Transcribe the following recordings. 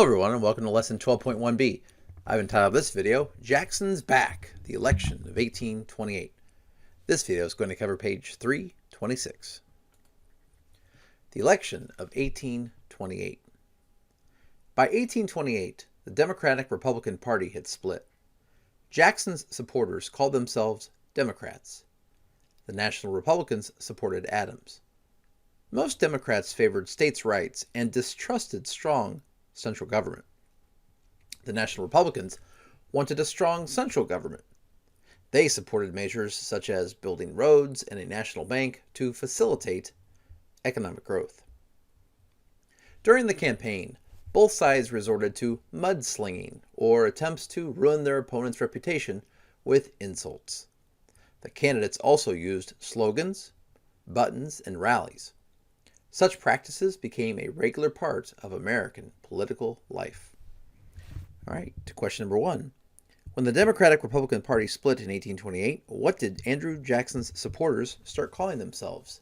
Hello everyone and welcome to lesson 12.1B. I've entitled this video, Jackson's Back, the Election of 1828. This video is going to cover page 326. The Election of 1828. By 1828, the Democratic-Republican Party had split. Jackson's supporters called themselves Democrats. The National Republicans supported Adams. Most Democrats favored states' rights and distrusted strong central government. The National Republicans wanted a strong central government. They supported measures such as building roads and a national bank to facilitate economic growth. During the campaign, both sides resorted to mudslinging or attempts to ruin their opponent's reputation with insults. The candidates also used slogans, buttons, and rallies. Such practices became a regular part of American political life. All right, to question number 1. When the Democratic-Republican Party split in 1828, what did Andrew Jackson's supporters start calling themselves?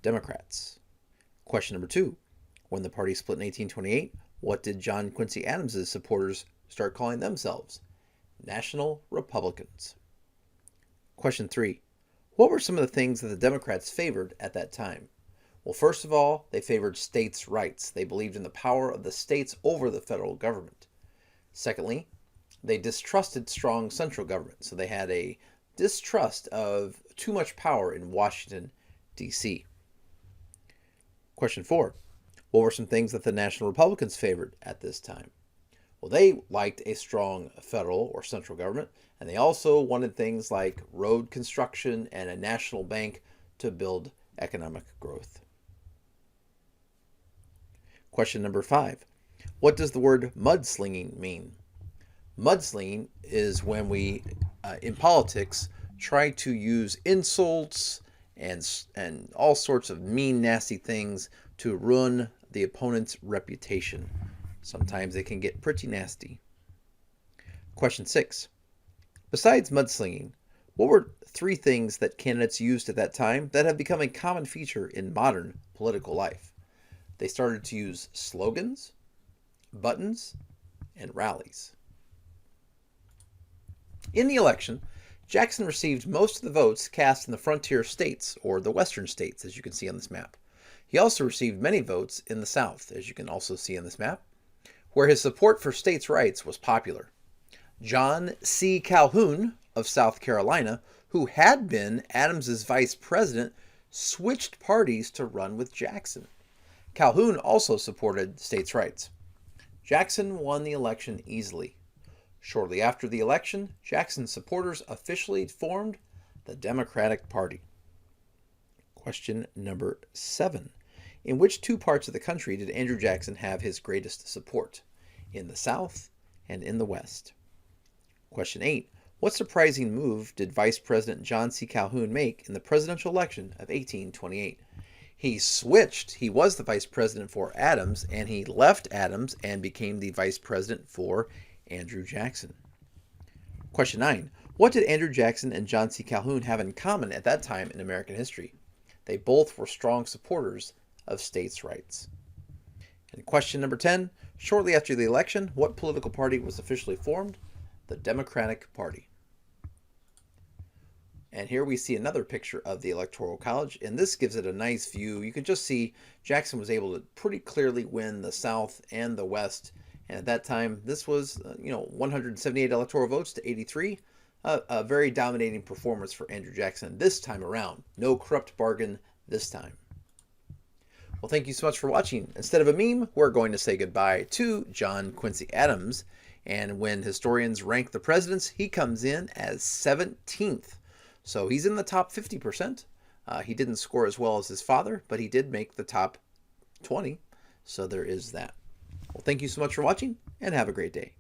Democrats. Question number 2. When the party split in 1828, what did John Quincy Adams' supporters start calling themselves? National Republicans. Question 3. What were some of the things that the Democrats favored at that time? Well, first of all, they favored states' rights. They believed in the power of the states over the federal government. Secondly, they distrusted strong central government. So they had a distrust of too much power in Washington, D.C. Question 4. What were some things that the National Republicans favored at this time? Well, they liked a strong federal or central government, and they also wanted things like road construction and a national bank to build economic growth. Question number 5. What does the word mudslinging mean? Mudslinging is when we, in politics, try to use insults and all sorts of mean, nasty things to ruin the opponent's reputation. Sometimes it can get pretty nasty. Question 6. Besides mudslinging, what were 3 things that candidates used at that time that have become a common feature in modern political life? They started to use slogans, buttons, and rallies. In the election, Jackson received most of the votes cast in the frontier states, or the western states, as you can see on this map. He also received many votes in the South, as you can also see on this map, where his support for states' rights was popular. John C. Calhoun of South Carolina, who had been Adams's vice president, switched parties to run with Jackson. Calhoun also supported states' rights. Jackson won the election easily. Shortly after the election, Jackson's supporters officially formed the Democratic Party. Question number 7. In which 2 parts of the country did Andrew Jackson have his greatest support? In the South and in the West. Question 8. What surprising move did Vice President John C. Calhoun make in the presidential election of 1828? He switched. He was the vice president for Adams, and he left Adams and became the vice president for Andrew Jackson. Question 9. What did Andrew Jackson and John C. Calhoun have in common at that time in American history? They both were strong supporters of states' rights. And question number 10. Shortly after the election, what political party was officially formed? The Democratic Party. And here we see another picture of the Electoral College, and this gives it a nice view. You can just see Jackson was able to pretty clearly win the South and the West. And at that time, this was, 178 electoral votes to 83. A very dominating performance for Andrew Jackson this time around. No corrupt bargain this time. Well, thank you so much for watching. Instead of a meme, we're going to say goodbye to John Quincy Adams. And when historians rank the presidents, he comes in as 17th. So he's in the top 50%. He didn't score as well as his father, but he did make the top 20. So there is that. Well, thank you so much for watching, and have a great day.